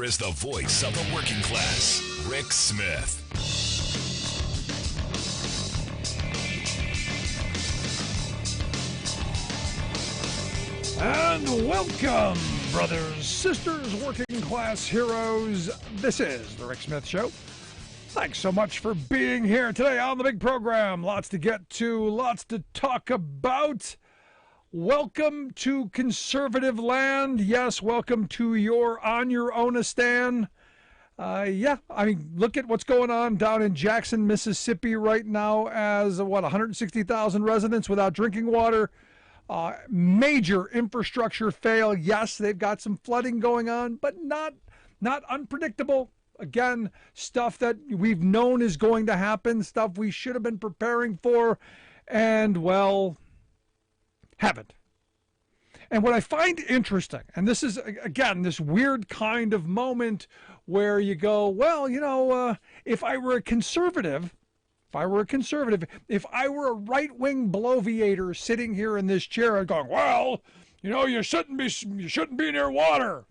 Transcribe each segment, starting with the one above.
Is the voice of the working class, Rick Smith. And welcome, brothers, sisters, working class heroes. This is the Rick Smith Show. Thanks so much for being here today on the big program. Lots to get to, lots to talk about. Welcome to conservative land. Yes, welcome to your On Your Own-istan. Look at what's going on down in Jackson, Mississippi right now as, 160,000 residents without drinking water. Major infrastructure fail. Yes, they've got some flooding going on, but not unpredictable. Again, stuff that we've known is going to happen, stuff we should have been preparing for, and, haven't. And what I find interesting, and this is, again, this weird kind of moment where you go, if I were a conservative, if I were a right-wing bloviator sitting here in this chair and going, you shouldn't be near water.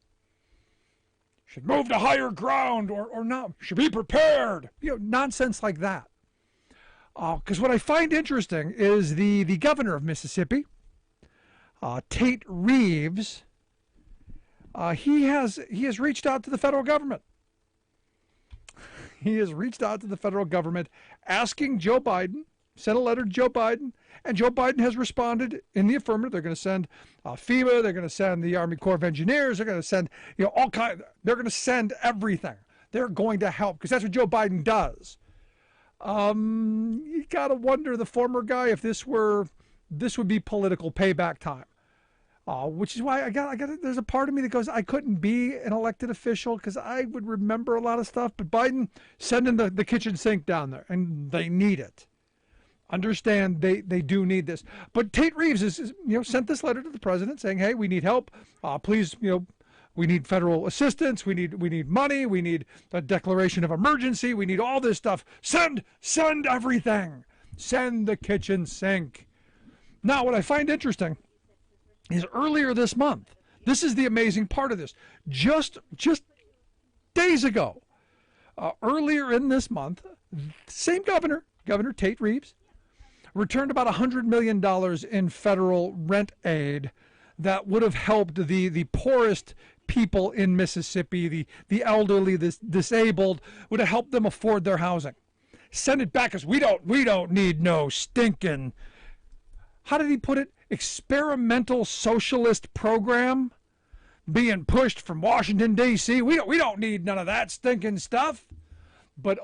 Should move to higher ground or not. Should be prepared. Nonsense like that. Because what I find interesting is the governor of Mississippi, Tate Reeves, he has reached out to the federal government. He has reached out to the federal government asking Joe Biden, sent a letter to Joe Biden, and Joe Biden has responded in the affirmative. They're going to send FEMA, they're going to send the Army Corps of Engineers, they're going to send, they're going to send everything. They're going to help, because that's what Joe Biden does. You got to wonder, the former guy, if this would be political payback time. Which is why there's a part of me that goes, I couldn't be an elected official because I would remember a lot of stuff, but Biden sending the kitchen sink down there, and they need it. Understand, they do need this. But Tate Reeves is sent this letter to the president saying, hey, we need help. Please, we need federal assistance. We need money. We need a declaration of emergency. We need all this stuff. Send everything. Send the kitchen sink. Now, what I find interesting is earlier this month, this is the amazing part of this, just days ago, earlier in this month, same Governor Tate Reeves, returned about $100 million in federal rent aid that would have helped the poorest people in Mississippi, the elderly, the disabled, would have helped them afford their housing. Send it back, because we don't need no stinking, how did he put it? Experimental socialist program being pushed from Washington, D.C. We don't need none of that stinking stuff. But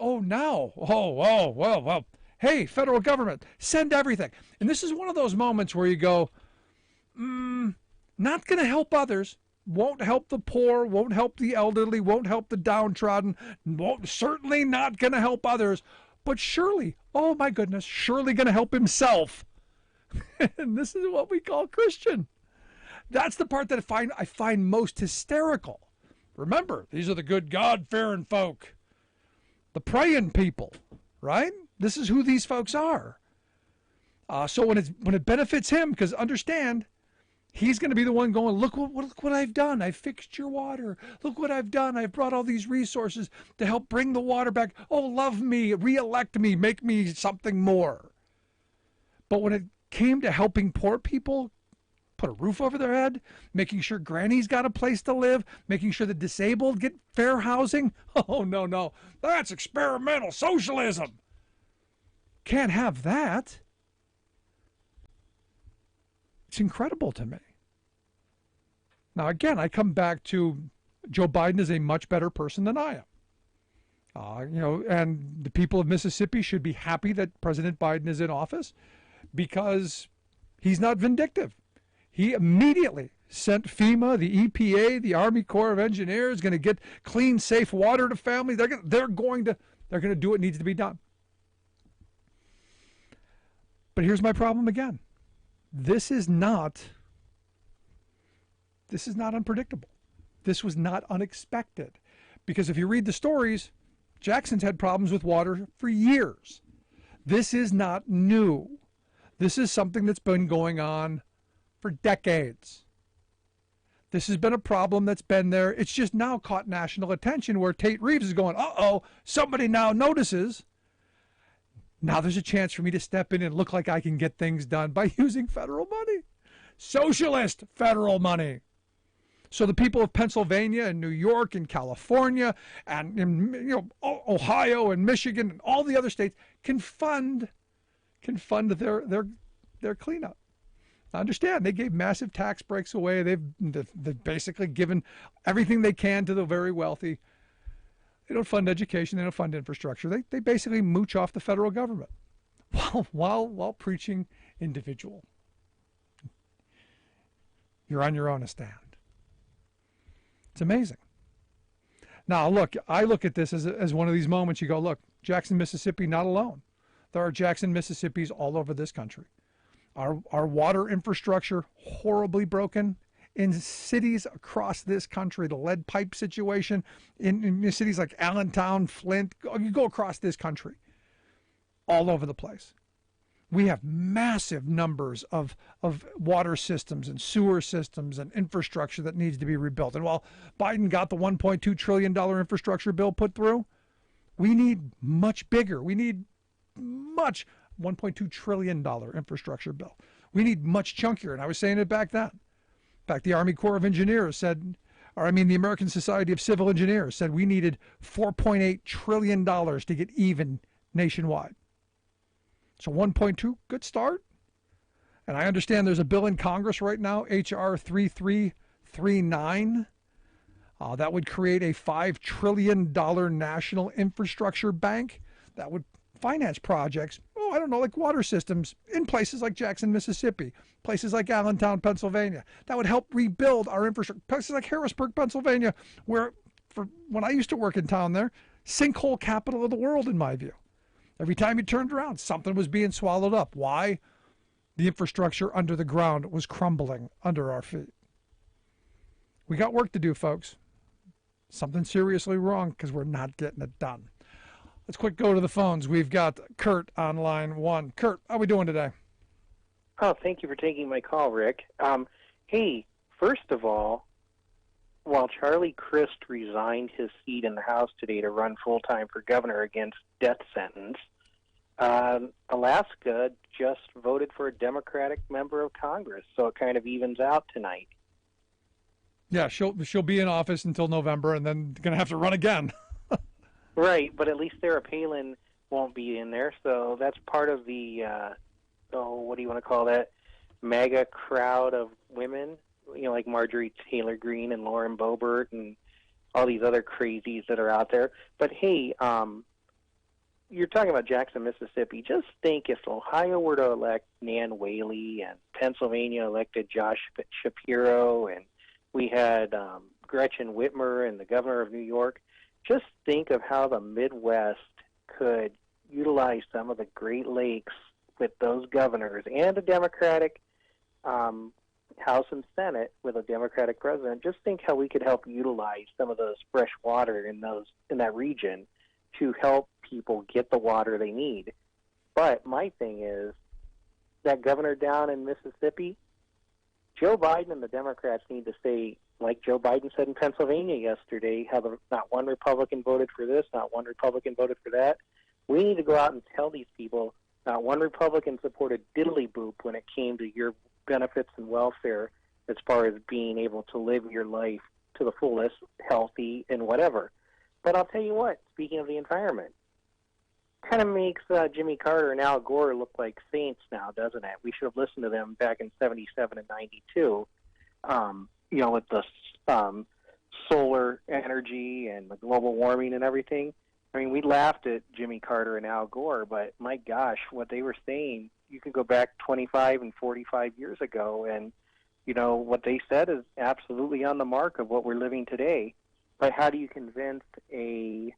hey, federal government, send everything. And this is one of those moments where you go, not going to help others, won't help the poor, won't help the elderly, won't help the downtrodden, certainly not going to help others, but surely, oh my goodness, surely going to help himself. And this is what we call Christian. That's the part that I find most hysterical. Remember, these are the good God-fearing folk, the praying people, right? This is who these folks are. So when it benefits him, because understand, he's going to be the one going, look what I've done. I've fixed your water. Look what I've done. I've brought all these resources to help bring the water back. Oh, love me, re-elect me, make me something more. But when it came to helping poor people put a roof over their head, making sure granny's got a place to live, making sure the disabled get fair housing, oh, no, that's experimental socialism. Can't have that. It's incredible to me. Now, again, I come back to Joe Biden is a much better person than I am. And the people of Mississippi should be happy that President Biden is in office, because he's not vindictive. He immediately sent FEMA, the EPA, the Army Corps of Engineers, going to get clean, safe water to families. They're going to do what needs to be done. But here's my problem again. This is not unpredictable. This was not unexpected. Because if you read the stories, Jackson's had problems with water for years. This is not new. This is something that's been going on for decades. This has been a problem that's been there. It's just now caught national attention where Tate Reeves is going, uh-oh, somebody now notices. Now there's a chance for me to step in and look like I can get things done by using federal money. Socialist federal money. So the people of Pennsylvania and New York and California and Ohio and Michigan and all the other states can fund their cleanup. I understand they gave massive tax breaks away. They've basically given everything they can to the very wealthy. They don't fund education. They don't fund infrastructure. They basically mooch off the federal government while preaching individual. You're on your own stand. It's amazing. Now, look, I look at this as one of these moments you go, look, Jackson, Mississippi, not alone. There are Jackson, Mississippis all over this country. Our water infrastructure horribly broken in cities across this country. The lead pipe situation in cities like Allentown, Flint, you go across this country, all over the place. We have massive numbers of water systems and sewer systems and infrastructure that needs to be rebuilt. And while Biden got the $1.2 trillion infrastructure bill put through, we need much bigger. We need much $1.2 trillion infrastructure bill. We need much chunkier. And I was saying it back then. In fact, the Army Corps of Engineers said, the American Society of Civil Engineers said we needed $4.8 trillion to get even nationwide. So 1.2, good start. And I understand there's a bill in Congress right now, H.R. 3339. That would create a $5 trillion national infrastructure bank that would finance projects, like water systems in places like Jackson, Mississippi, places like Allentown, Pennsylvania. That would help rebuild our infrastructure. Places like Harrisburg, Pennsylvania, where when I used to work in town there, sinkhole capital of the world in my view. Every time you turned around, something was being swallowed up. Why? The infrastructure under the ground was crumbling under our feet. We got work to do, folks. Something seriously wrong because we're not getting it done. Let's quick go to the phones. We've got Kurt on line one. Kurt, how are we doing today? Oh, thank you for taking my call, Rick. Hey, first of all, while Charlie Crist resigned his seat in the House today to run full-time for governor against death sentence, Alaska just voted for a Democratic member of Congress, so it kind of evens out tonight. Yeah, she'll be in office until November, and then going to have to run again. Right, but at least Sarah Palin won't be in there, so that's part of the, what do you want to call that, MAGA crowd of women, like Marjorie Taylor Greene and Lauren Boebert and all these other crazies that are out there. But hey, you're talking about Jackson, Mississippi. Just think if Ohio were to elect Nan Whaley and Pennsylvania elected Josh Shapiro and we had Gretchen Whitmer and the governor of New York, just think of how the Midwest could utilize some of the Great Lakes with those governors and a Democratic House and Senate with a Democratic president. Just think how we could help utilize some of those fresh water in that region to help people get the water they need. But my thing is that governor down in Mississippi, Joe Biden and the Democrats need to say, like Joe Biden said in Pennsylvania yesterday, how not one Republican voted for this, not one Republican voted for that. We need to go out and tell these people not one Republican supported diddly boop when it came to your benefits and welfare as far as being able to live your life to the fullest, healthy, and whatever. But I'll tell you what, speaking of the environment, kind of makes Jimmy Carter and Al Gore look like saints now, doesn't it? We should have listened to them back in 77 and 92, with the solar energy and the global warming and everything. I mean, we laughed at Jimmy Carter and Al Gore, but my gosh, what they were saying, you can go back 25 and 45 years ago, and, what they said is absolutely on the mark of what we're living today. But how do you convince a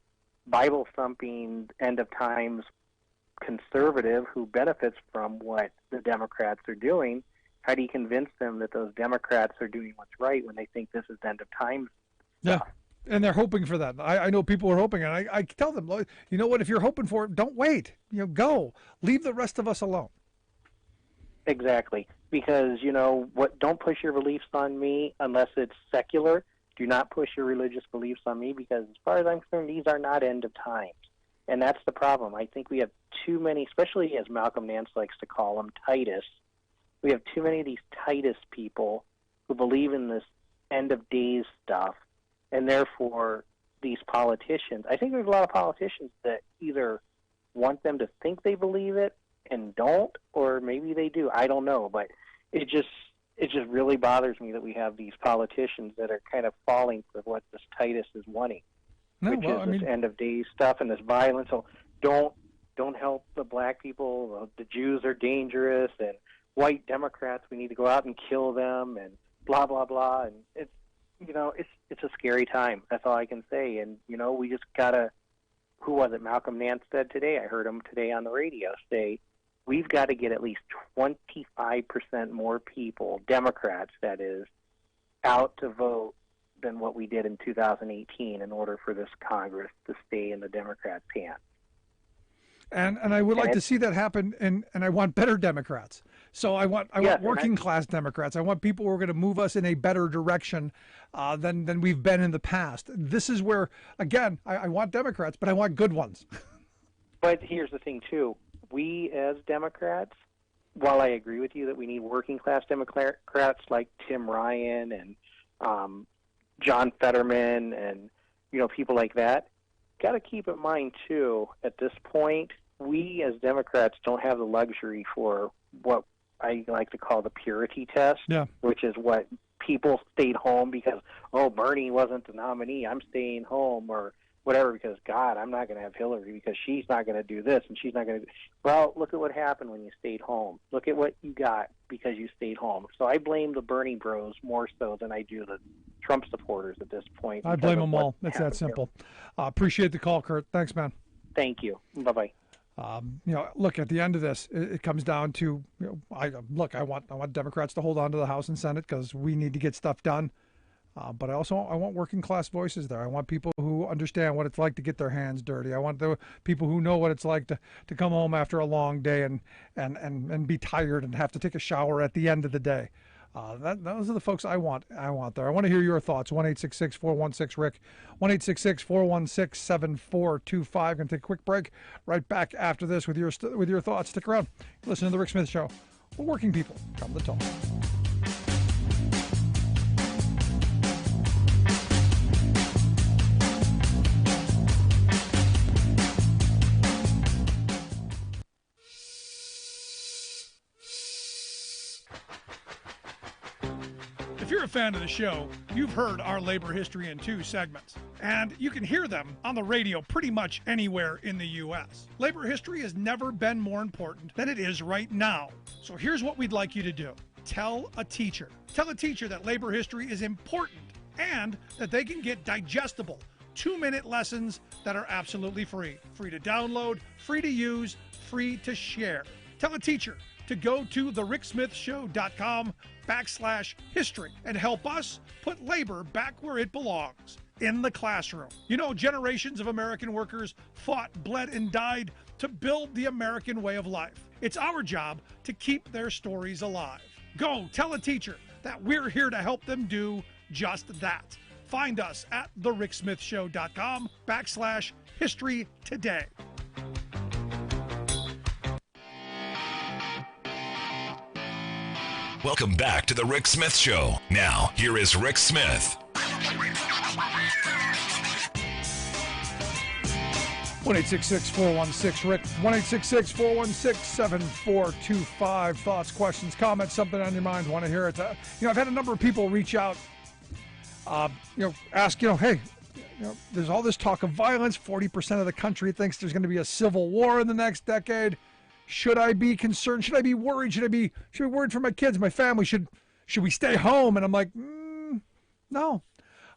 Bible-thumping, end-of-times conservative who benefits from what the Democrats are doing, how do you convince them that those Democrats are doing what's right when they think this is end-of-times stuff? Yeah, and they're hoping for that. I know people are hoping, and I tell them, you know what, if you're hoping for it, don't wait. Go. Leave the rest of us alone. Exactly. because, don't push your beliefs on me unless it's secular. Do not push your religious beliefs on me, because as far as I'm concerned, these are not end of times. And that's the problem. I think we have too many, especially as Malcolm Nance likes to call them, Titus. We have too many of these Titus people who believe in this end of days stuff, and therefore these politicians, I think there's a lot of politicians that either want them to think they believe it and don't, or maybe they do. I don't know, but it just really bothers me that we have these politicians that are kind of falling for what this Titus is wanting, this end of days stuff and this violence. So don't help the black people. The Jews are dangerous, and white Democrats, we need to go out and kill them, and blah blah blah. And it's a scary time. That's all I can say. And we just gotta. Who was it? Malcolm Nance said today. I heard him today on the radio say, we've got to get at least 25% more people, Democrats that is, out to vote than what we did in 2018 in order for this Congress to stay in the Democrats' hands. And I would like to see that happen, and I want better Democrats. So I want working class Democrats. I want people who are going to move us in a better direction than we've been in the past. This is where, again, I want Democrats, but I want good ones. But here's the thing, too. We as Democrats, while I agree with you that we need working class Democrats like Tim Ryan and John Fetterman and people like that, got to keep in mind too, at this point, we as Democrats don't have the luxury for what I like to call the purity test, which is what people stayed home because, Bernie wasn't the nominee, I'm staying home, or whatever, because, God, I'm not going to have Hillary because she's not going to do this and she's not going to do. Well, look at what happened when you stayed home. Look at what you got because you stayed home. So I blame the Bernie bros more so than I do the Trump supporters at this point. I blame them all. It's that simple. Appreciate the call, Kurt. Thanks, man. Thank you. Bye-bye. Look, at the end of this, it comes down to, I want Democrats to hold on to the House and Senate because we need to get stuff done. But I want working class voices there. I want people who understand what it's like to get their hands dirty. I want the people who know what it's like to come home after a long day and be tired and have to take a shower at the end of the day. Those are the folks I want there. I want to hear your thoughts. 1-866-416-RICK, 1-866-416-7425. Going to take a quick break. Right back after this with your thoughts. Stick around. Listen to The Rick Smith Show. We're working people. Come to talk. If you're a fan of the show, you've heard our labor history in 2 segments, and you can hear them on the radio pretty much anywhere in the U.S. Labor history has never been more important than it is right now. So here's what we'd like you to do. Tell a teacher. Tell a teacher that labor history is important and that they can get digestible 2-minute lessons that are absolutely free. Free to download, free to use, free to share. Tell a teacher to go to thericksmithshow.com/history and help us put labor back where it belongs, in the classroom. Generations of American workers fought, bled, and died to build the American way of life. It's our job to keep their stories alive. Go tell a teacher that we're here to help them do just that. Find us at thericksmithshow.com/history today. Welcome back to The Rick Smith Show. Now, here is Rick Smith. 1-866-416-RICK, 1-866-416-7425. Thoughts, questions, comments, something on your mind, want to hear it. I've had a number of people reach out, ask, hey, there's all this talk of violence. 40% of the country thinks there's going to be a civil war in the next decade. Should I be concerned? Should I be worried? Should I be worried for my kids, my family? Should we stay home? And I'm like, no.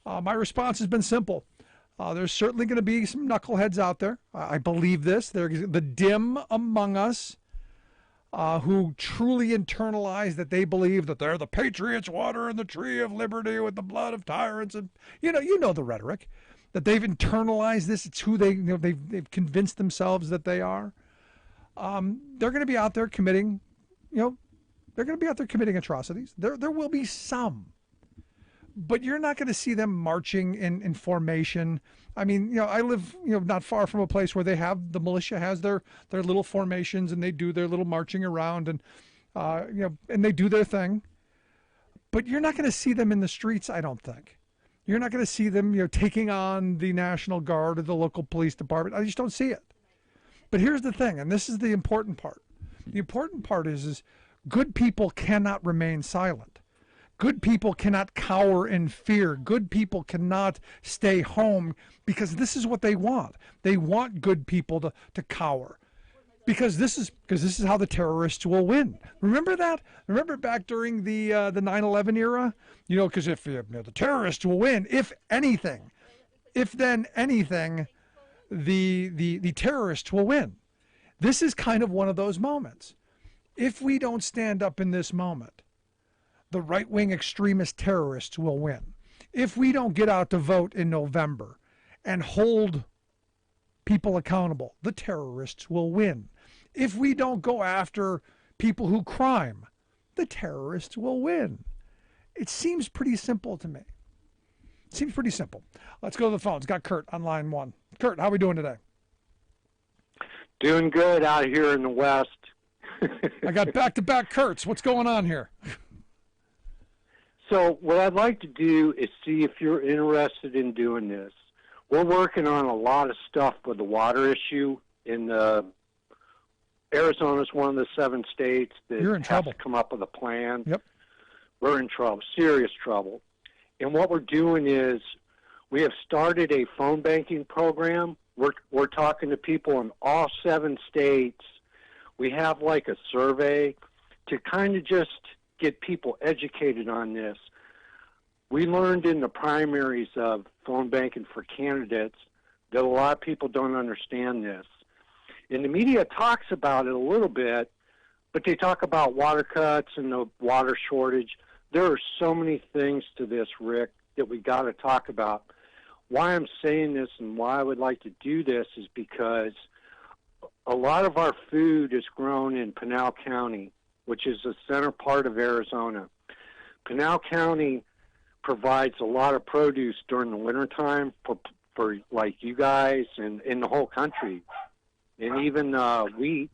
My response has been simple. There's certainly going to be some knuckleheads out there. I believe this. There's the dim among us who truly internalize that they believe that they're the patriots watering the tree of liberty with the blood of tyrants. And you know the rhetoric, that they've internalized this. It's who they've convinced themselves that they are. They're going to be out there committing, They're going to be out there committing atrocities. There will be some. But you're not going to see them marching in formation. I mean, I live, not far from a place where the militia has their little formations, and they do their little marching around, and and they do their thing. But you're not going to see them in the streets, I don't think. You're not going to see them, taking on the National Guard or the local police department. I just don't see it. But here's the thing, and this is the important part. The important part is good people cannot remain silent. Good people cannot cower in fear. Good people cannot stay home, because this is what they want. They want good people to cower. Because this is how the terrorists will win. Remember that? Remember back during the 9/11 era? Because if the terrorists will win, if anything, the terrorists will win. This is kind of one of those moments. If we don't stand up in this moment, the right-wing extremist terrorists will win. If we don't get out to vote in November and hold people accountable, the terrorists will win. If we don't go after people who crime, the terrorists will win. It seems pretty simple to me. It seems pretty simple. Let's go to the phones. Got Kurt on line 1. Kurt, how are we doing today? Doing good out here in the West. I got back-to-back Kurts. What's going on here? So what I'd like to do is see if you're interested in doing this. We're working on a lot of stuff with the water issue in Arizona's one of the 7 states that You're in has trouble. to come up with a plan. Yep. We're in trouble, serious trouble. And what we're doing is we have started a phone banking program. We're talking to people in all 7 states. We have like a survey to kind of just get people educated on this. We learned in the primaries of phone banking for candidates that a lot of people don't understand this. And the media talks about it a little bit, but they talk about water cuts and the water shortage. There are so many things to this, Rick, that we got to talk about. Why I'm saying this and why I would like to do this is because a lot of our food is grown in Pinal County, which is the center part of Arizona. Pinal County provides a lot of produce during the wintertime for like you guys and in the whole country, and even wheat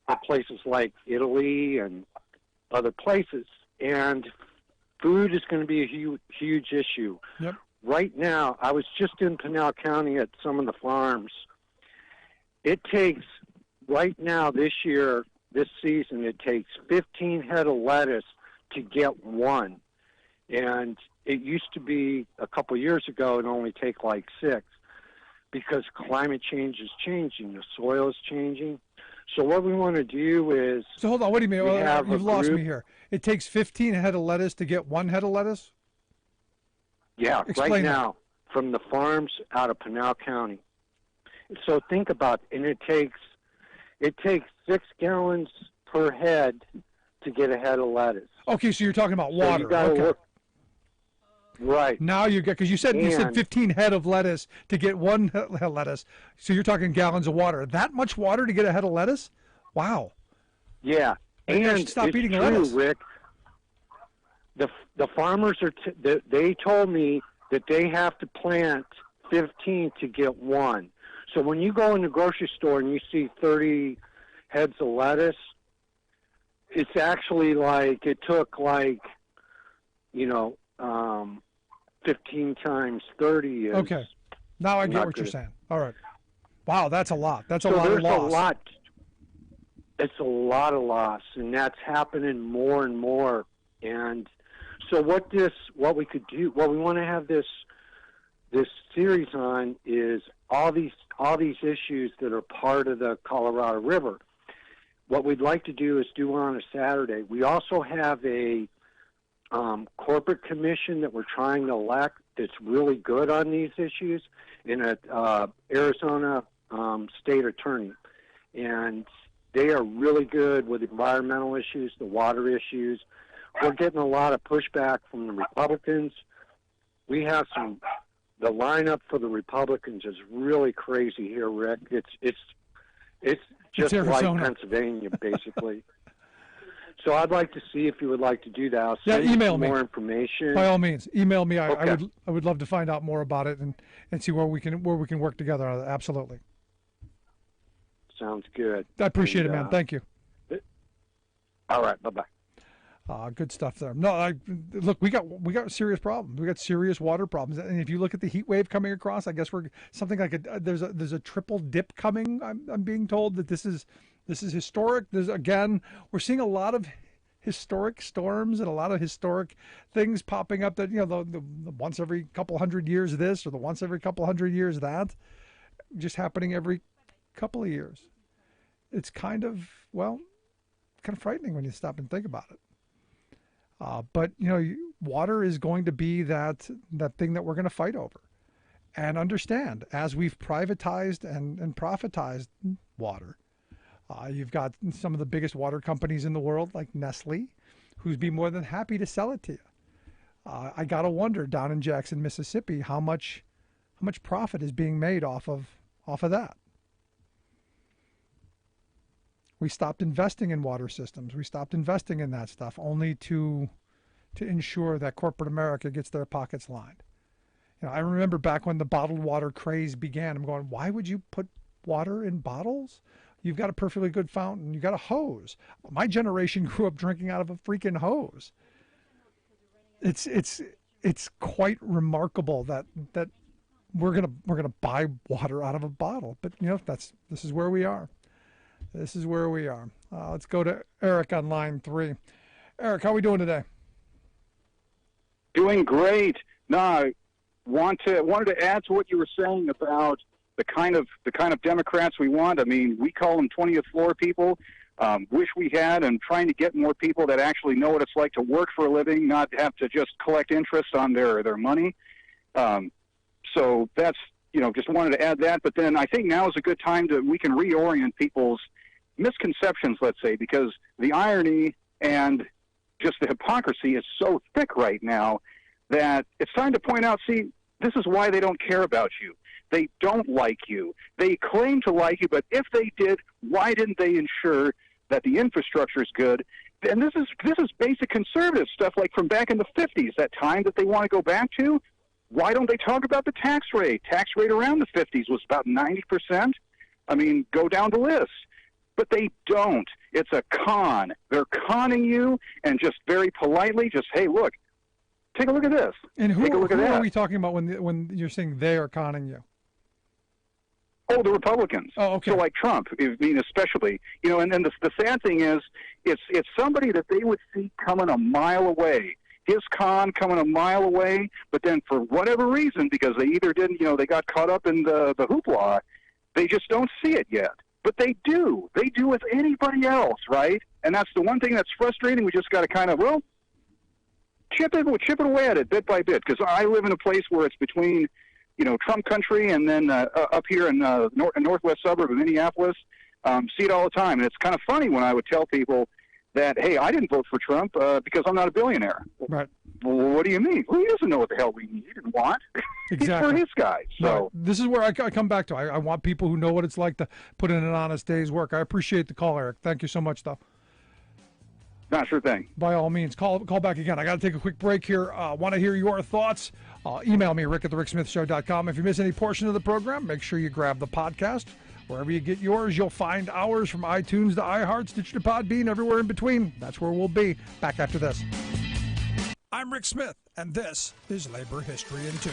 for places like Italy and other places. And food is going to be a huge issue. Yep. Right now, I was just in Pinal County at some of the farms. It takes, right now this year, this season, it takes 15 head of lettuce to get one. And it used to be a couple years ago, it only take like 6 because climate change is changing. The soil is changing. So what we want to do is... So hold on, what do you mean? You've lost group. me here. It takes 15 head of lettuce to get 1 head of lettuce? Yeah, Explain right that. now, from the farms out of Pinal County. So think about it, and it takes 6 gallons per head to get a head of lettuce. Okay, so you're talking about water. So you gotta okay. look, right. Now you get, because you said And- 15 head of lettuce to get 1 head of lettuce. So you're talking gallons of water. That much water to get a head of lettuce? Wow. Yeah, Maybe I and should stop it's eating true, lettuce. Rick. The farmers are. They told me that they have to plant 15 to get 1. So when you go in the grocery store and you see 30 heads of lettuce, it's actually like it took 15 times 30 is. Okay. Now I get not what you're good. saying. All right. Wow, that's a lot. That's a So lot of there's loss. a lot. It's a lot of loss, and that's happening more and more. And so what we could do, what we want to have this series on is all these issues that are part of the Colorado River. What we'd like to do is do on a Saturday. We also have a corporate commission that we're trying to elect that's really good on these issues in a Arizona state attorney. And they are really good with environmental issues, the water issues. We're getting a lot of pushback from the Republicans. We have the lineup for the Republicans is really crazy here, Rick. It's just like Arizona. Pennsylvania, basically. So I'd like to see if you would like to do that. I'll Yeah, send you email some me. more information. By all means, email me. Okay. I would love to find out more about it and see where we can work together on it. Absolutely. Sounds good. I appreciate it, And, man. Thank you. All right. Bye-bye. Good stuff there. No, look, we got serious problems. We got serious water problems. And if you look at the heat wave coming across, I guess we're something like there's a triple dip coming. I'm being told that this is historic. We're seeing a lot of historic storms and a lot of historic things popping up that, the once every couple hundred years this or the once every couple hundred years that, just happening every couple of years. It's kind of frightening when you stop and think about it. But water is going to be that thing that we're going to fight over. And understand, as we've privatized and profitized water, you've got some of the biggest water companies in the world, like Nestle, who's be more than happy to sell it to you. I gotta wonder down in Jackson, Mississippi, how much profit is being made off of that. We stopped investing in water systems. We stopped investing in that stuff only to ensure that corporate America gets their pockets lined. I remember back when the bottled water craze began, I'm going, why would you put water in bottles? You've got a perfectly good fountain. You've got a hose. My generation grew up drinking out of a freaking hose. It's quite remarkable that we're gonna buy water out of a bottle. But this is where we are. This is where we are. Let's go to Eric on line 3. Eric, how are we doing today? Doing great. No, I wanted to add to what you were saying about the kind of Democrats we want. I mean, we call them 20th floor people. Wish we had, and trying to get more people that actually know what it's like to work for a living, not have to just collect interest on their money. So that's, just wanted to add that. But then I think now is a good time we can reorient people's misconceptions, let's say, because the irony and just the hypocrisy is so thick right now that it's time to point out, see, this is why they don't care about you. They don't like you. They claim to like you, but if they did, why didn't they ensure that the infrastructure is good? And this is basic conservative stuff, like from back in the 50s, that time that they want to go back to. Why don't they talk about the tax rate? Tax rate around the 50s was about 90%. I mean, go down the list. But they don't. It's a con. They're conning you, and just very politely, just, hey, look, take a look at this. And take a look at that. Are we talking about when you're saying they are conning you? Oh, the Republicans. Oh, okay. So like Trump, I mean, especially, and then the sad thing is, it's somebody that they would see coming a mile away. His con coming a mile away, but then for whatever reason, because they either didn't, they got caught up in the hoopla, they just don't see it yet. But they do. They do with anybody else, right? And that's the one thing that's frustrating. We just got to kind of, chip it away at it bit by bit, because I live in a place where it's between, Trump country and then up here in northwest suburb of Minneapolis. See it all the time. And it's kind of funny when I would tell people that, hey, I didn't vote for Trump because I'm not a billionaire. Right. Well, what do you mean? Well, he doesn't know what the hell we need and want. Exactly. He's for his guys. So right. This is where I come back to. I want people who know what it's like to put in an honest day's work. I appreciate the call, Eric. Thank you so much, though. Not sure thing. By all means, call back again. I got to take a quick break here. Want to hear your thoughts? Email me, rick@thericksmithshow.com. If you miss any portion of the program, make sure you grab the podcast. Wherever you get yours, you'll find ours from iTunes to iHeart, Stitcher to Podbean, everywhere in between. That's where we'll be. Back after this. I'm Rick Smith, and this is Labor History in 2.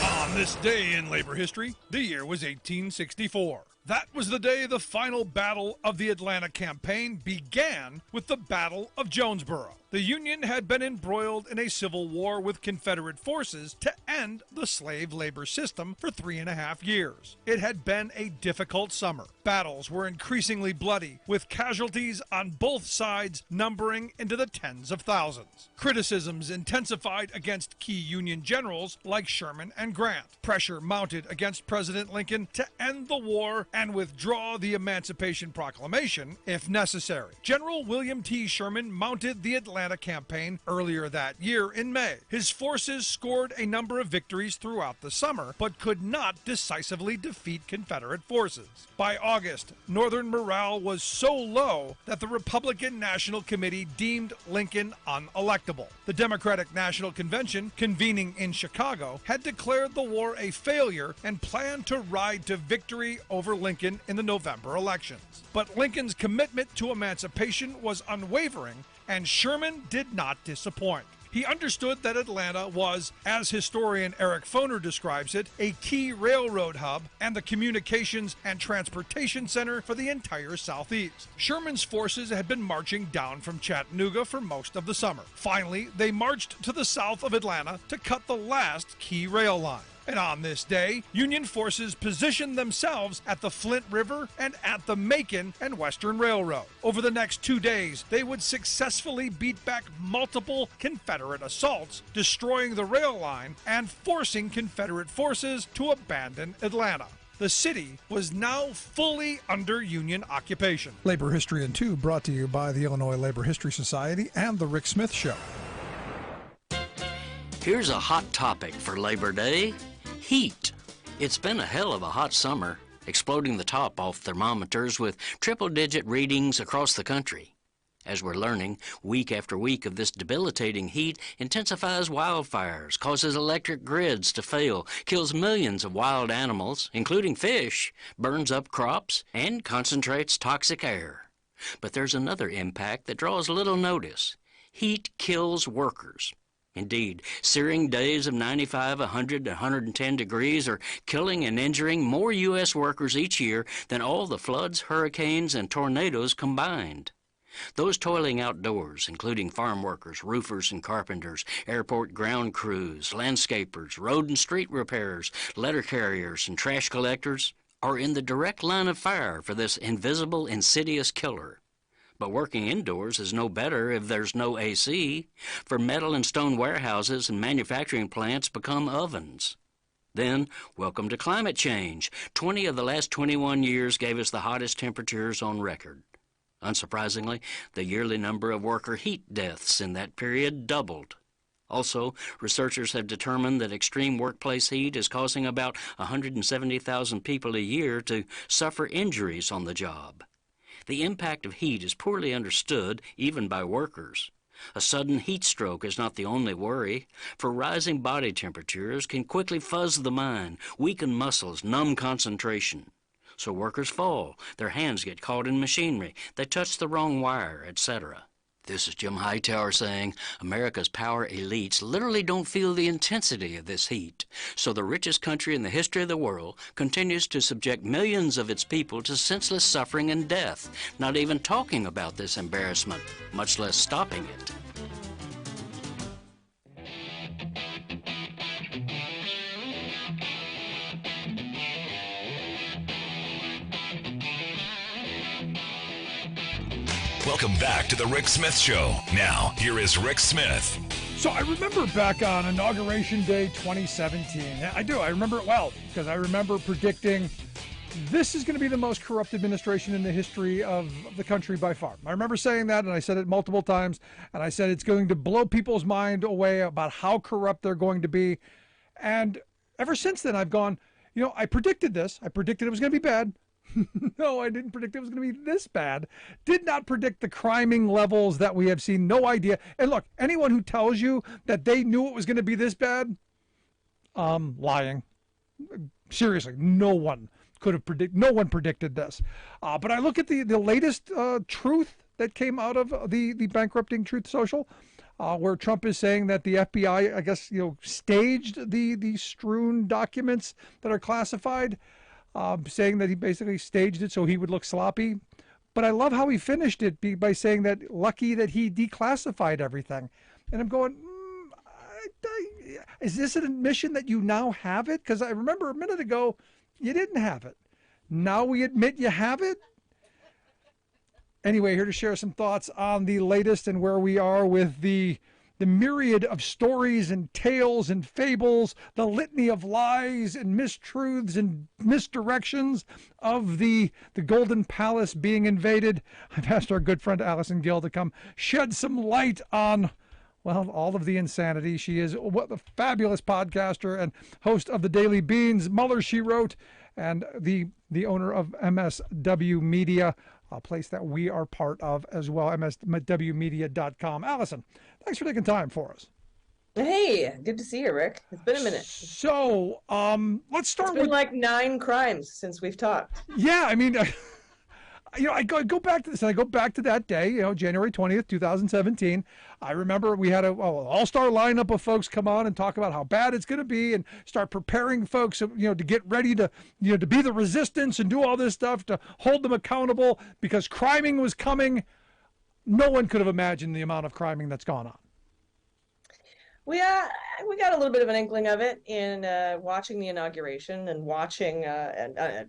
On this day in labor history, the year was 1864. That was the day the final battle of the Atlanta campaign began with the Battle of Jonesboro. The Union had been embroiled in a civil war with Confederate forces to end the slave labor system for 3.5 years. It had been a difficult summer. Battles were increasingly bloody, with casualties on both sides numbering into the tens of thousands. Criticisms intensified against key Union generals like Sherman and Grant. Pressure mounted against President Lincoln to end the war and withdraw the Emancipation Proclamation if necessary. General William T. Sherman mounted the Atlanta campaign earlier that year in May. His forces scored a number of victories throughout the summer, but could not decisively defeat Confederate forces. By August, Northern morale was so low that the Republican National Committee deemed Lincoln unelectable. The Democratic National Convention, convening in Chicago, had declared the war a failure and planned to ride to victory over Lincoln in the November elections. But Lincoln's commitment to emancipation was unwavering, and Sherman did not disappoint. He understood that Atlanta was, as historian Eric Foner describes it, a key railroad hub and the communications and transportation center for the entire Southeast. Sherman's forces had been marching down from Chattanooga for most of the summer. Finally, they marched to the south of Atlanta to cut the last key rail line. And on this day, Union forces positioned themselves at the Flint River and at the Macon and Western Railroad. Over the next 2 days, they would successfully beat back multiple Confederate assaults, destroying the rail line and forcing Confederate forces to abandon Atlanta. The city was now fully under Union occupation. Labor History in 2 brought to you by the Illinois Labor History Society and The Rick Smith Show. Here's a hot topic for Labor Day: heat. It's been a hell of a hot summer, exploding the top off thermometers with triple-digit readings across the country. As we're learning, week after week of this debilitating heat intensifies wildfires, causes electric grids to fail, kills millions of wild animals, including fish, burns up crops, and concentrates toxic air. But there's another impact that draws little notice. Heat kills workers. Indeed, searing days of 95, 100, 110 degrees are killing and injuring more U.S. workers each year than all the floods, hurricanes, and tornadoes combined. Those toiling outdoors, including farm workers, roofers and carpenters, airport ground crews, landscapers, road and street repairers, letter carriers, and trash collectors, are in the direct line of fire for this invisible, insidious killer. But working indoors is no better if there's no AC, for metal and stone warehouses and manufacturing plants become ovens. Then, welcome to climate change. 20 of the last 21 years gave us the hottest temperatures on record. Unsurprisingly, the yearly number of worker heat deaths in that period doubled. Also, researchers have determined that extreme workplace heat is causing about 170,000 people a year to suffer injuries on the job. The impact of heat is poorly understood, even by workers. A sudden heat stroke is not the only worry, for rising body temperatures can quickly fuzz the mind, weaken muscles, numb concentration. So workers fall, their hands get caught in machinery, they touch the wrong wire, etc. This is Jim Hightower saying America's power elites literally don't feel the intensity of this heat. So the richest country in the history of the world continues to subject millions of its people to senseless suffering and death, not even talking about this embarrassment, much less stopping it. Welcome back to the Rick Smith Show. Now, here is Rick Smith. So I remember back on Inauguration Day 2017. I do. I remember it well because I remember predicting this is going to be the most corrupt administration in the history of the country by far. I remember saying that, and I said it multiple times, and I said it's going to blow people's mind away about how corrupt they're going to be. And ever since then, I've gone, I predicted this. I predicted it was going to be bad. No, I didn't predict it was going to be this bad. Did not predict the criming levels that we have seen. No idea. And look, anyone who tells you that they knew it was going to be this bad, lying. Seriously, no one could have predicted. No one predicted this. But I look at the latest truth that came out of the bankrupting Truth Social, where Trump is saying that the FBI, I guess, staged the strewn documents that are classified. Saying that he basically staged it so he would look sloppy. But I love how he finished it by saying that lucky that he declassified everything. And I'm going, is this an admission that you now have it? Because I remember a minute ago, you didn't have it. Now we admit you have it? Anyway, here to share some thoughts on the latest and where we are with the the myriad of stories and tales and fables, the litany of lies and mistruths and misdirections of the Golden Palace being invaded, I've asked our good friend Allison Gill to come shed some light on, well, all of the insanity. She is a fabulous podcaster and host of the Daily Beans, Mueller, She Wrote, and the owner of MSW Media, a place that we are part of as well, mswmedia.com. Allison, thanks for taking time for us. Hey, good to see you, Rick. It's been a minute. So, let's start It's been with like 9 crimes since we've talked. Yeah, I mean, I go back to this, and I go back to that day, January 20th, 2017. I remember we had an all-star lineup of folks come on and talk about how bad it's going to be and start preparing folks, to get ready to, to be the resistance and do all this stuff to hold them accountable because criming was coming. No one could have imagined the amount of criming that's gone on. We got a little bit of an inkling of it in watching the inauguration and watching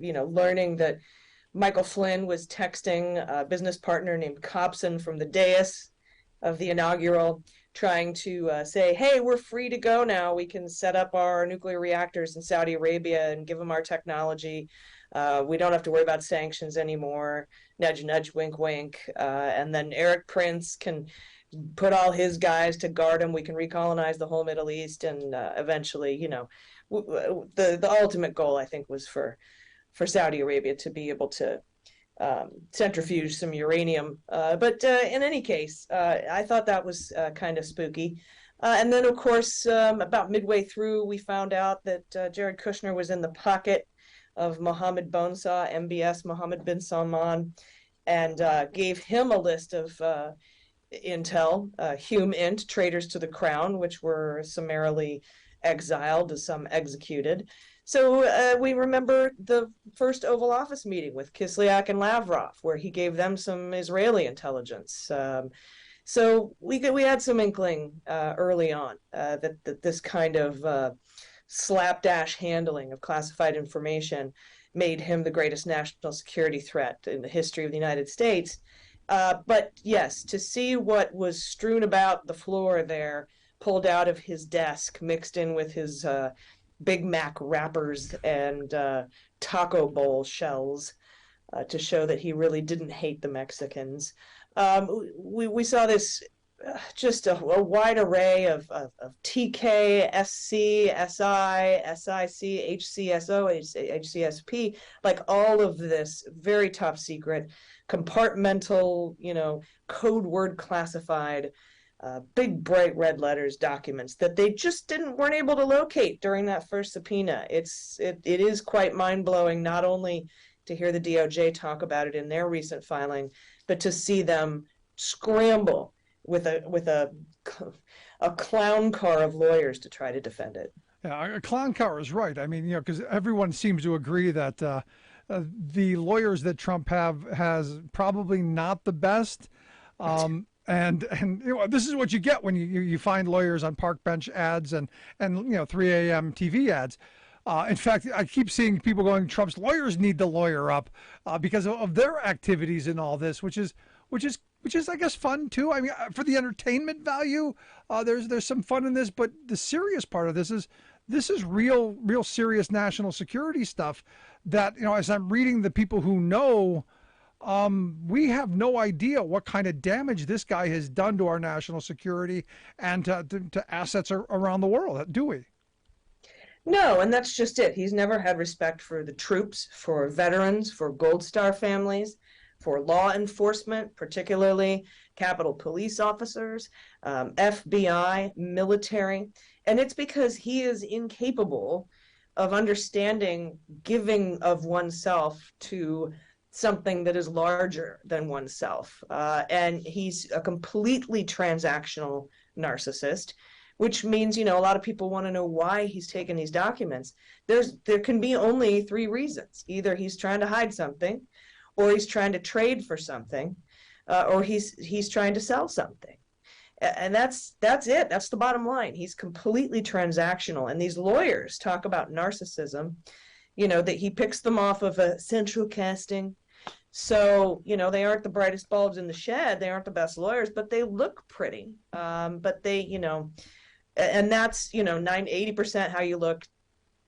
learning that Michael Flynn was texting a business partner named Copson from the dais of the inaugural, trying to say, hey, we're free to go now. We can set up our nuclear reactors in Saudi Arabia and give them our technology. We don't have to worry about sanctions anymore. Nudge, nudge, wink, wink. And then Eric Prince can put all his guys to guard him. We can recolonize the whole Middle East. And eventually, the ultimate goal, I think, was for Saudi Arabia to be able to centrifuge some uranium. But in any case, I thought that was kind of spooky. And then, of course, about midway through, we found out that Jared Kushner was in the pocket of Mohammed Bonsa, MBS Mohammed bin Salman, and gave him a list of intel, Hume Int, traitors to the crown, which were summarily exiled, some executed. So we remember the first Oval Office meeting with Kislyak and Lavrov, where he gave them some Israeli intelligence. So we had some inkling early on that this kind of slapdash handling of classified information made him the greatest national security threat in the history of the United States. But yes, to see what was strewn about the floor there, pulled out of his desk, mixed in with his Big Mac wrappers and taco bowl shells to show that he really didn't hate the Mexicans. We saw this just a wide array of TK, SC, SI, SIC, HCSO, HCSP, like all of this very top secret, compartmental, code word classified, big bright red letters documents that they just weren't able to locate during that first subpoena. It is quite mind-blowing, not only to hear the DOJ talk about it in their recent filing, but to see them scramble with a clown car of lawyers to try to defend it. Yeah, a clown car is right. I mean, because everyone seems to agree that the lawyers that Trump has probably not the best. And this is what you get when you find lawyers on park bench ads and 3 a.m. TV ads. In fact, I keep seeing people going, Trump's lawyers need to lawyer up because of their activities in all this, which is I guess fun too. I mean, for the entertainment value, there's some fun in this, but the serious part of this is real serious national security stuff that, as I'm reading the people who know, we have no idea what kind of damage this guy has done to our national security and to assets around the world, do we? No, and that's just it. He's never had respect for the troops, for veterans, for Gold Star families, for law enforcement, particularly Capitol Police officers, FBI, military. And it's because he is incapable of understanding giving of oneself to something that is larger than oneself. And he's a completely transactional narcissist, which means, a lot of people want to know why he's taken these documents. There can be only 3 reasons. Either he's trying to hide something, or he's trying to trade for something, or he's trying to sell something. And that's it. That's the bottom line. He's completely transactional. And these lawyers talk about narcissism, that he picks them off of a central casting, So, they aren't the brightest bulbs in the shed. They aren't the best lawyers, but they look pretty. But they, and that's, 80% how you look,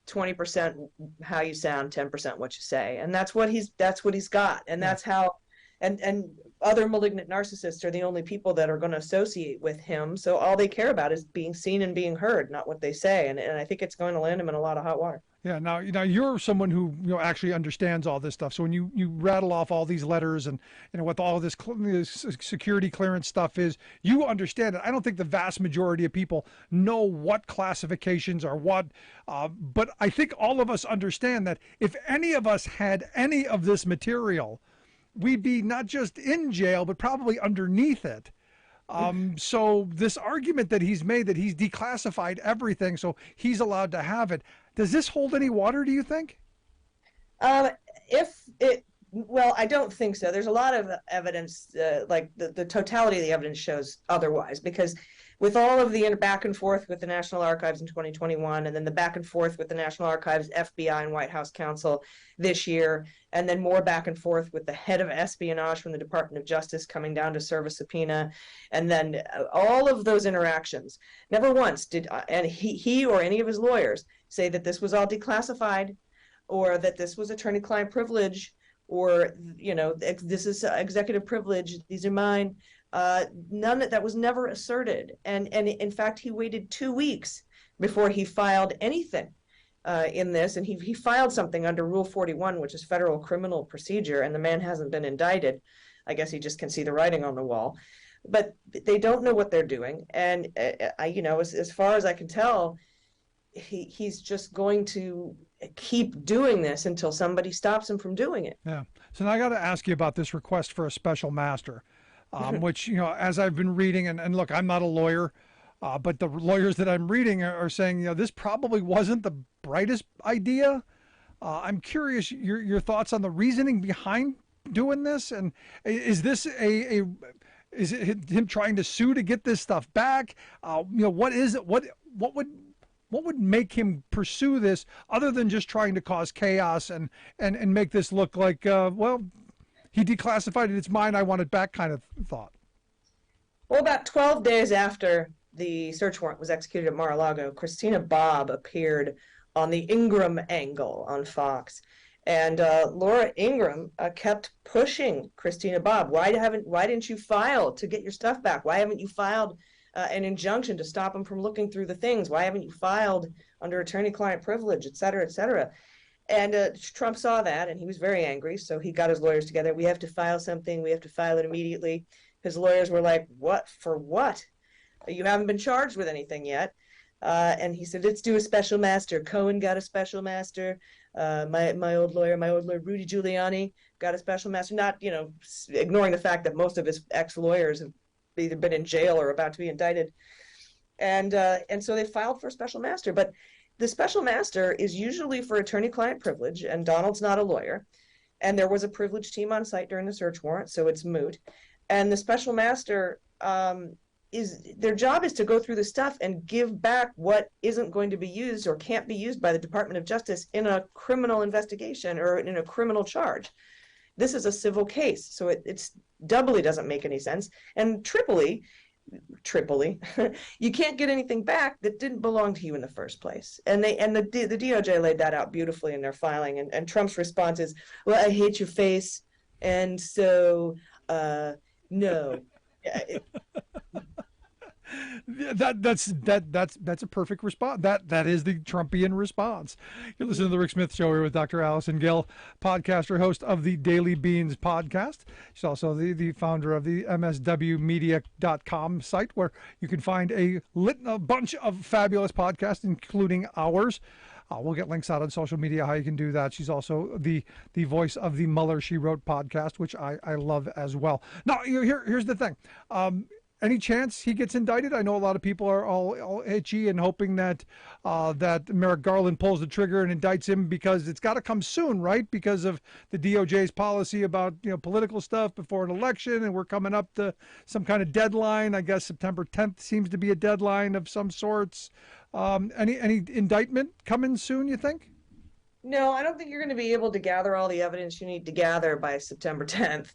20% how you sound, 10% what you say. And that's what he's got. And that's how, and other malignant narcissists are the only people that are going to associate with him. So all they care about is being seen and being heard, not what they say. And I think it's going to land him in a lot of hot water. Yeah. Now, you're someone who actually understands all this stuff. So when you rattle off all these letters and what all this security clearance stuff is, you understand it. I don't think the vast majority of people know what classifications are what, but I think all of us understand that if any of us had any of this material, we'd be not just in jail, but probably underneath it. So this argument that he's made that he's declassified everything, so he's allowed to have it, does this hold any water, do you think? Well, I don't think so. There's a lot of evidence, like the totality of the evidence shows otherwise, because with all of the back and forth with the National Archives in 2021, and then the back and forth with the National Archives, FBI, and White House counsel this year, and then more back and forth with the head of espionage from the Department of Justice coming down to serve a subpoena, and then all of those interactions, never once did he or any of his lawyers say that this was all declassified, or that this was attorney-client privilege, or this is executive privilege, these are mine. None that was never asserted, and in fact he waited 2 weeks before he filed anything in this, and he filed something under Rule 41, which is federal criminal procedure, and the man hasn't been indicted. I guess he just can see the writing on the wall, but they don't know what they're doing, and as far as I can tell, he's just going to keep doing this until somebody stops him from doing it. Yeah. So now I got to ask you about this request for a special master. Which, as I've been reading, and look, I'm not a lawyer, but the lawyers that I'm reading are saying, this probably wasn't the brightest idea. I'm curious your thoughts on the reasoning behind doing this, and is this is it him trying to sue to get this stuff back? What is it? What would make him pursue this other than just trying to cause chaos and make this look like, he declassified it, it's mine, I want it back kind of thought? Well, about 12 days after the search warrant was executed at Mar-a-Lago, Christina Bobb appeared on the Ingram angle on Fox. And Laura Ingram kept pushing Christina Bobb. Why didn't you file to get your stuff back? Why haven't you filed an injunction to stop him from looking through the things? Why haven't you filed under attorney-client privilege, et cetera, et cetera? And Trump saw that, and he was very angry, so he got his lawyers together. We have to file something. We have to file it immediately. His lawyers were like, what? For what? You haven't been charged with anything yet. And he said, let's do a special master. Cohen got a special master. My old lawyer, Rudy Giuliani, got a special master. Not, ignoring the fact that most of his ex-lawyers have either been in jail or about to be indicted. And so they filed for a special master. But the special master is usually for attorney-client privilege, and Donald's not a lawyer. And there was a privileged team on site during the search warrant, so it's moot. And the special master, their job is to go through the stuff and give back what isn't going to be used or can't be used by the Department of Justice in a criminal investigation or in a criminal charge. This is a civil case, so it's doubly doesn't make any sense. And triply, you can't get anything back that didn't belong to you in the first place. And the DOJ laid that out beautifully in their filing. And Trump's response is, well, I hate your face, and so no. That's a perfect response. That is the Trumpian response. You're listening to the Rick Smith Show here with Dr. Allison Gill, podcaster, host of the Daily Beans podcast. She's also the founder of the MSWmedia.com site, where you can find a bunch of fabulous podcasts, including ours. We'll get links out on social media how you can do that. She's also the voice of the Mueller, She Wrote podcast, which I love as well. Now, here's the thing. Any chance he gets indicted? I know a lot of people are all itchy and hoping that Merrick Garland pulls the trigger and indicts him, because it's got to come soon, right? Because of the DOJ's policy about political stuff before an election, and we're coming up to some kind of deadline. I guess September 10th seems to be a deadline of some sorts. Any indictment coming soon, you think? No, I don't think you're going to be able to gather all the evidence you need to gather by September 10th.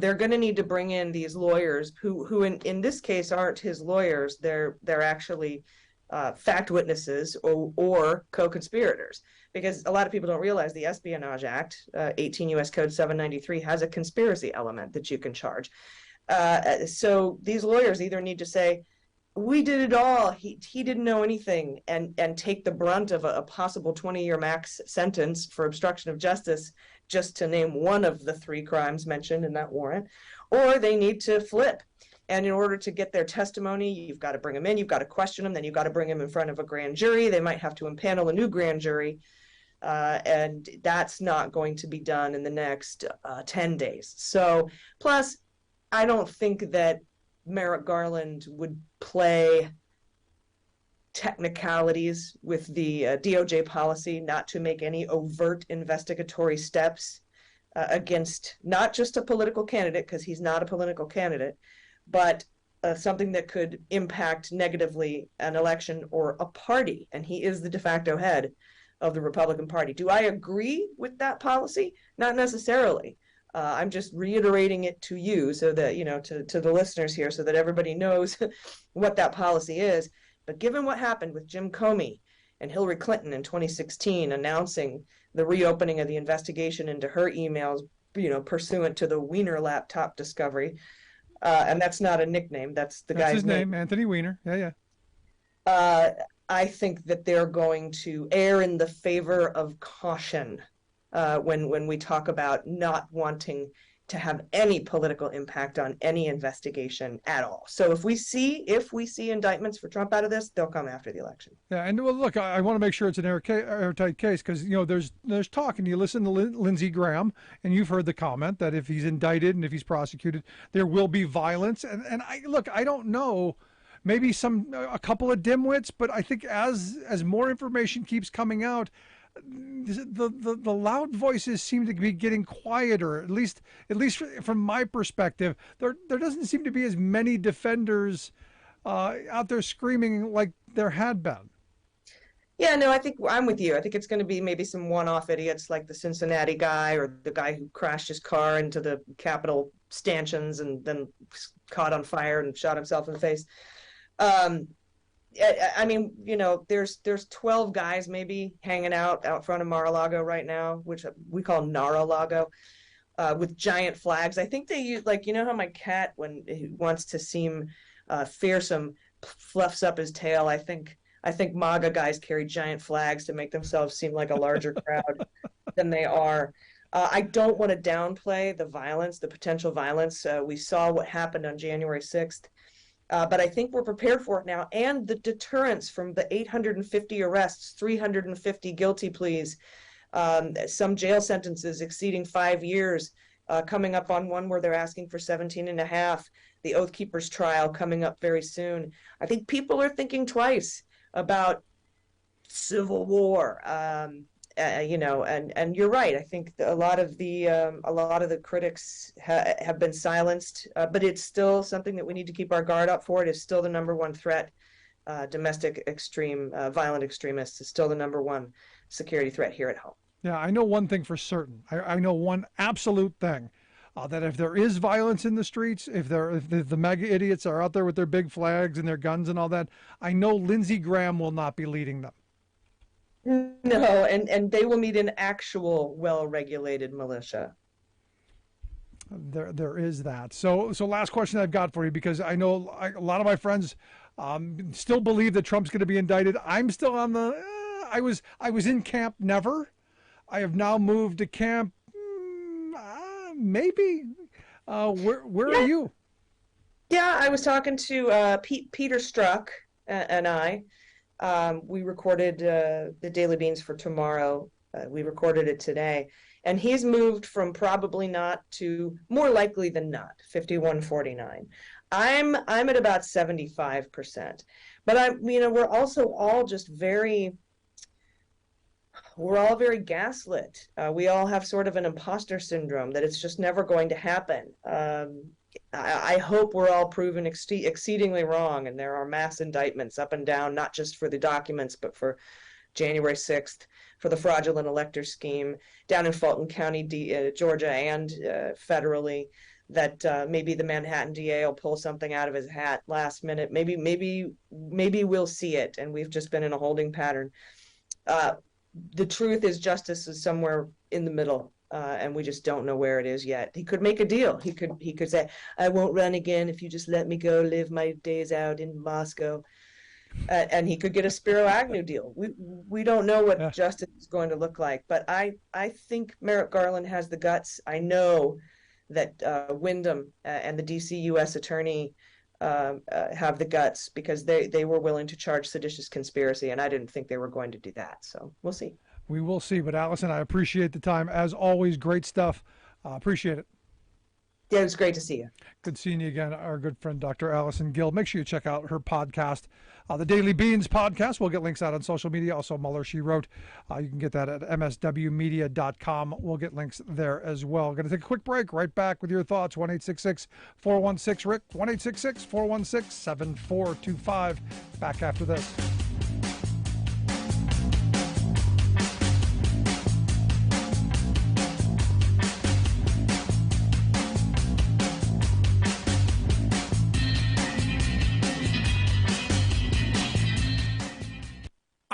They're going to need to bring in these lawyers who in this case aren't his lawyers. They're actually fact witnesses or co-conspirators, because a lot of people don't realize the Espionage Act, 18 U.S. Code 793, has a conspiracy element that you can charge. So these lawyers either need to say, we did it all, he didn't know anything, and take the brunt of a possible 20-year max sentence for obstruction of justice, just to name one of the 3 crimes mentioned in that warrant, or they need to flip. And in order to get their testimony, you've got to bring them in, you've got to question them, then you've got to bring them in front of a grand jury. They might have to impanel a new grand jury, and that's not going to be done in the next 10 days. So, plus, I don't think that Merrick Garland would play technicalities with the DOJ policy not to make any overt investigatory steps against not just a political candidate, because he's not a political candidate, but something that could impact negatively an election or a party. And he is the de facto head of the Republican Party. Do I agree with that policy? Not necessarily. I'm just reiterating it to you so that, to the listeners here, so that everybody knows what that policy is. But given what happened with Jim Comey and Hillary Clinton in 2016, announcing the reopening of the investigation into her emails, pursuant to the Weiner laptop discovery, and that's not a nickname, that's guy's his name, Anthony Weiner. Yeah. I think that they're going to err in the favor of caution when we talk about not wanting to have any political impact on any investigation at all. So if we see indictments for Trump out of this, they'll come after the election. Yeah, and well, look, I want to make sure it's an airtight case, because there's talk, and you listen to Lindsey Graham, and you've heard the comment that if he's indicted and if he's prosecuted, there will be violence. And I don't know. Maybe a couple of dimwits, but I think as more information keeps coming out, the loud voices seem to be getting quieter. At least from my perspective, there doesn't seem to be as many defenders out there screaming like there had been. Yeah, no, I think I'm with you. I think it's going to be maybe some one-off idiots like the Cincinnati guy, or the guy who crashed his car into the Capitol stanchions and then caught on fire and shot himself in the face. I mean, there's 12 guys maybe hanging out front of Mar-a-Lago right now, which we call Nar-a-Lago, with giant flags. I think they use, how my cat, when he wants to seem fearsome, fluffs up his tail. I think MAGA guys carry giant flags to make themselves seem like a larger crowd than they are. I don't want to downplay the potential violence. We saw what happened on January 6th. But I think we're prepared for it now. And the deterrence from the 850 arrests, 350 guilty pleas, some jail sentences exceeding 5 years, coming up on one where they're asking for 17 and a half, the Oath Keepers trial coming up very soon. I think people are thinking twice about civil war. And you're right. I think a lot of the critics have been silenced, but it's still something that we need to keep our guard up for. It is still the number one threat. Domestic violent extremists is still the number one security threat here at home. Yeah, I know one thing for certain. I know one absolute thing, that if there is violence in the streets, if the mega idiots are out there with their big flags and their guns and all that, I know Lindsey Graham will not be leading them. No, and they will need an actual well-regulated militia. There is that. So last question I've got for you, because I know a lot of my friends still believe that Trump's going to be indicted. I'm still on the. I was in camp never. I have now moved to camp maybe. Where are you? Yeah, I was talking to Peter Strzok and I. We recorded the Daily Beans for tomorrow. We recorded it today. And he's moved from probably not to more likely than not, 51-49. I'm at about 75%. But we're also all just we're all very gaslit. We all have sort of an imposter syndrome that it's just never going to happen. I hope we're all proven exceedingly wrong, and there are mass indictments up and down, not just for the documents, but for January 6th for the fraudulent elector scheme down in Fulton County, Georgia, and federally, that maybe the Manhattan DA will pull something out of his hat last minute. Maybe we'll see it, and we've just been in a holding pattern. The truth is justice is somewhere in the middle, and we just don't know where it is yet. He could make a deal. He could say, I won't run again if you just let me go live my days out in Moscow. And he could get a Spiro Agnew deal. We don't know what justice is going to look like, but I think Merrick Garland has the guts. I know that Wyndham and the D.C. U.S. attorney have the guts, because they were willing to charge seditious conspiracy, and I didn't think they were going to do that. So we'll see. We will see. But Allison, I appreciate the time. As always, great stuff. Appreciate it. Yeah, it was great to see you. Good seeing you again, our good friend, Dr. Allison Gill. Make sure you check out her podcast, the Daily Beans podcast. We'll get links out on social media. Also, Mueller, She Wrote. You can get that at mswmedia.com. We'll get links there as well. Going to take a quick break. Right back with your thoughts. 1-866-416-RICK. 1-866-416-7425. Back after this.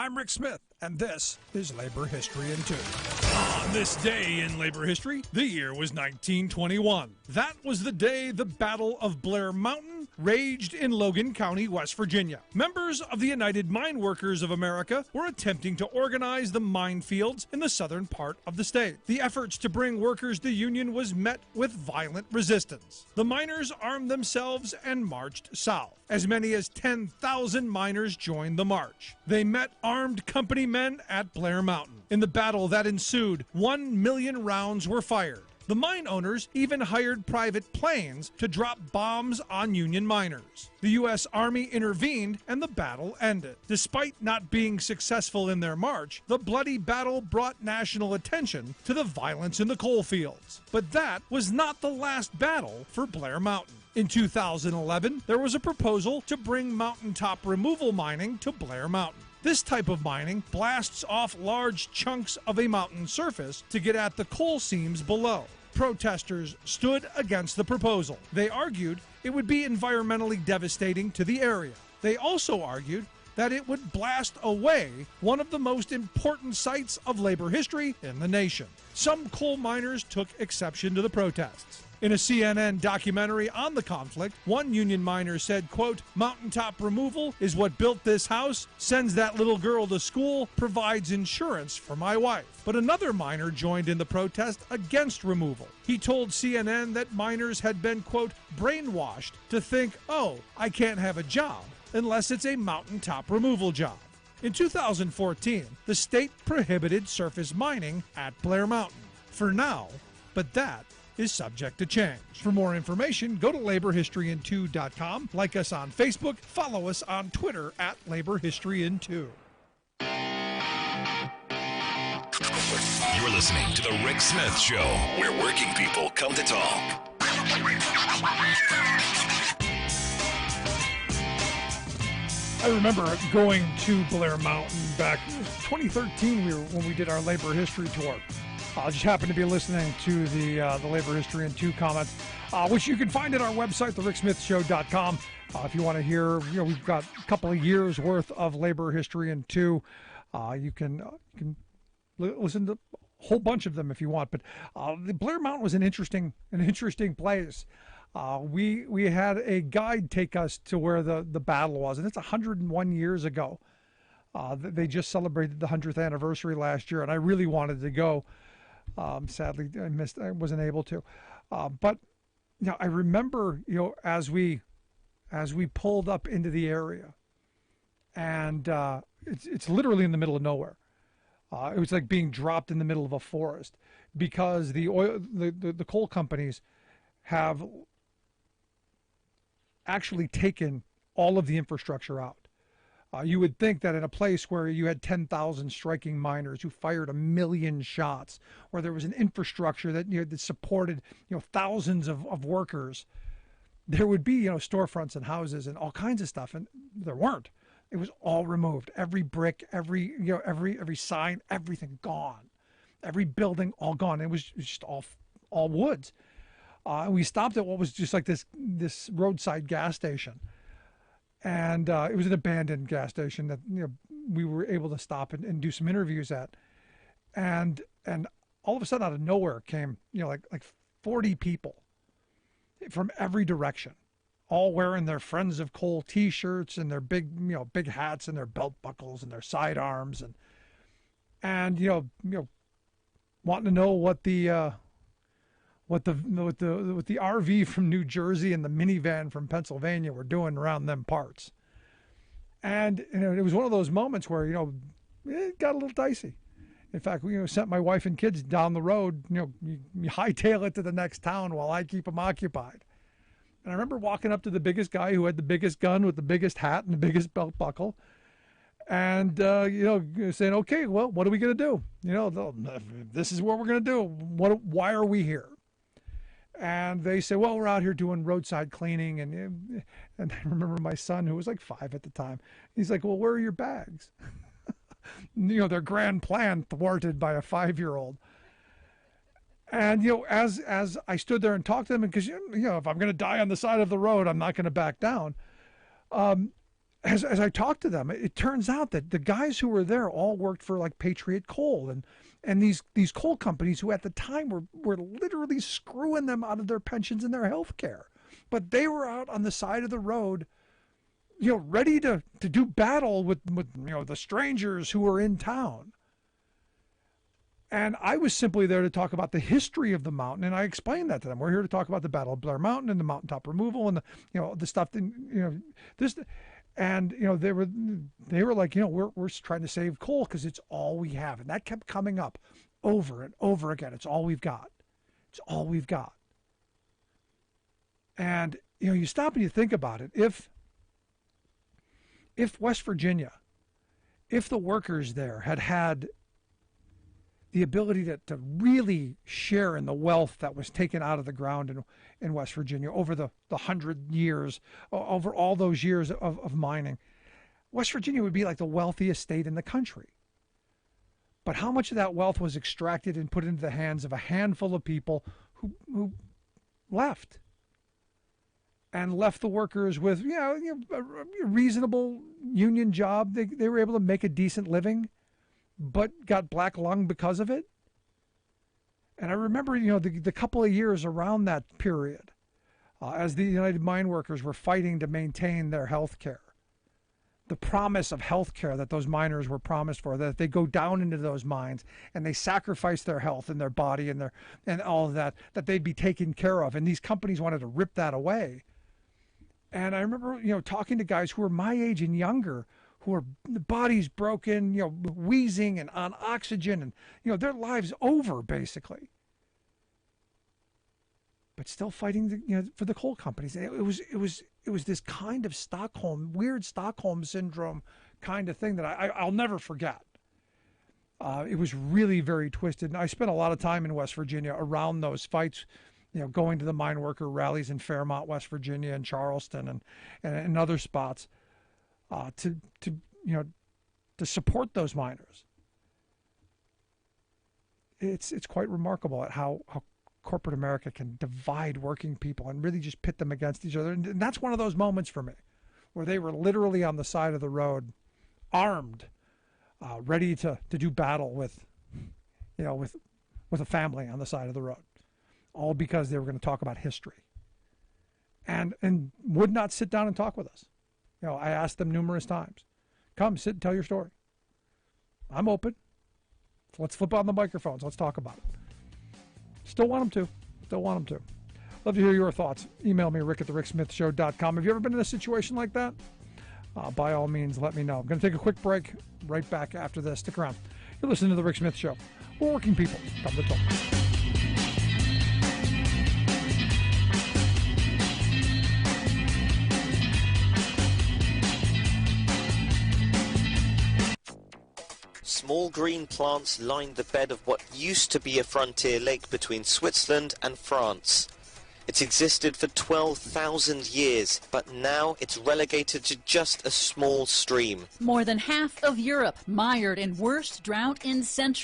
I'm Rick Smith, and this is Labor History in 2. On this day in labor history, the year was 1921. That was the day the Battle of Blair Mountain raged in Logan County, West Virginia. Members of the United Mine Workers of America were attempting to organize the minefields in the southern part of the state. The efforts to bring workers to union was met with violent resistance. The miners armed themselves and marched south. As many as 10,000 miners joined the march. They met armed company men at Blair Mountain. In the battle that ensued, 1 million rounds were fired. The mine owners even hired private planes to drop bombs on Union miners. The U.S. Army intervened and the battle ended. Despite not being successful in their march, the bloody battle brought national attention to the violence in the coal fields. But that was not the last battle for Blair Mountain. In 2011, there was a proposal to bring mountaintop removal mining to Blair Mountain. This type of mining blasts off large chunks of a mountain surface to get at the coal seams below. Protesters stood against the proposal. They argued it would be environmentally devastating to the area. They also argued that it would blast away one of the most important sites of labor history in the nation. Some coal miners took exception to the protests. In a CNN documentary on the conflict, one union miner said, quote, "Mountaintop removal is what built this house, sends that little girl to school, provides insurance for my wife." But another miner joined in the protest against removal. He told CNN that miners had been, quote, "brainwashed to think, oh, I can't have a job unless it's a mountaintop removal job." In 2014, the state prohibited surface mining at Blair Mountain. For now, but that is subject to change. For more information, go to laborhistoryin2.com, like us on Facebook, follow us on Twitter at laborhistoryin2. You're listening to The Rick Smith Show, where working people come to talk. I remember going to Blair Mountain back in 2013 when we did our labor history tour. I just happened to be listening to the Labor History in 2 comments, which you can find at our website, thericksmithshow.com. If you want to hear, we've got a couple of years worth of Labor History in 2. You can listen to a whole bunch of them if you want. But the Blair Mountain was an interesting place. We had a guide take us to where the battle was, and it's 101 years ago. They just celebrated the 100th anniversary last year, and I really wanted to go. Sadly, I wasn't able to. But I remember, as we pulled up into the area, and it's literally in the middle of nowhere. It was like being dropped in the middle of a forest, because the coal companies have actually taken all of the infrastructure out. You would think that in a place where you had 10,000 striking miners who fired 1 million shots, where there was an infrastructure that that supported thousands of workers, there would be storefronts and houses and all kinds of stuff, and there weren't. It was all removed. Every brick, every sign, everything gone. Every building all gone. It was just all woods. And we stopped at what was just like this roadside gas station, and it was an abandoned gas station that we were able to stop and do some interviews at, and all of a sudden out of nowhere came like 40 people from every direction, all wearing their Friends of Coal T-shirts and their big hats and their belt buckles and their sidearms and wanting to know what the RV from New Jersey and the minivan from Pennsylvania were doing around them parts. And it was one of those moments where it got a little dicey. In fact, we sent my wife and kids down the road. You hightail it to the next town while I keep them occupied. And I remember walking up to the biggest guy who had the biggest gun with the biggest hat and the biggest belt buckle, and saying, "Okay, well, what are we going to do? This is what we're going to do. Why are we here?" And they say, "Well, we're out here doing roadside cleaning." And I remember my son, who was like 5 at the time, he's like, "Well, where are your bags?" Their grand plan thwarted by a 5-year-old. And as I stood there and talked to them, because if I'm going to die on the side of the road, I'm not going to back down. As I talked to them, it turns out that the guys who were there all worked for like Patriot Coal and these coal companies who at the time were literally screwing them out of their pensions and their health care. But they were out on the side of the road, ready to do battle with the strangers who were in town. And I was simply there to talk about the history of the mountain, and I explained that to them. We're here to talk about the Battle of Blair Mountain and the mountaintop removal and the stuff that this. And they were like, we're trying to save coal because it's all we have, and that kept coming up over and over again. It's all we've got. It's all we've got. And you stop and you think about it. If West Virginia, if the workers there had the ability to really share in the wealth that was taken out of the ground in West Virginia over the 100 years, over all those years of mining, West Virginia would be like the wealthiest state in the country. But how much of that wealth was extracted and put into the hands of a handful of people who left? And left the workers with a reasonable union job. They were able to make a decent living, but got black lung because of it. And I remember, the couple of years around that period, as the United Mine Workers were fighting to maintain their health care, the promise of health care that those miners were promised for, that they go down into those mines and they sacrifice their health and their body and all of that they'd be taken care of. And these companies wanted to rip that away. And I remember, talking to guys who were my age and younger, who are the bodies broken, wheezing and on oxygen, and their lives over basically, but still fighting for the coal companies. And it was this kind of weird Stockholm syndrome kind of thing that I'll never forget. It was really very twisted, and I spent a lot of time in West Virginia around those fights. Going to the mine worker rallies in Fairmont, West Virginia, and Charleston, and other spots. To support those miners. It's quite remarkable at how corporate America can divide working people and really just pit them against each other. And that's one of those moments for me, where they were literally on the side of the road, armed, ready to do battle with a family on the side of the road, all because they were going to talk about history, and would not sit down and talk with us. I asked them numerous times, come sit and tell your story. I'm open. Let's flip on the microphones. Let's talk about it. Still want them to. Love to hear your thoughts. Email me, rick@thericksmithshow.com. Have you ever been in a situation like that? By all means, let me know. I'm going to take a quick break. Right back after this. Stick around. You're listening to The Rick Smith Show. We're working people. Come to talk. Small green plants lined the bed of what used to be a frontier lake between Switzerland and France. It's existed for 12,000 years, but now it's relegated to just a small stream. More than half of Europe mired in worst drought in centuries.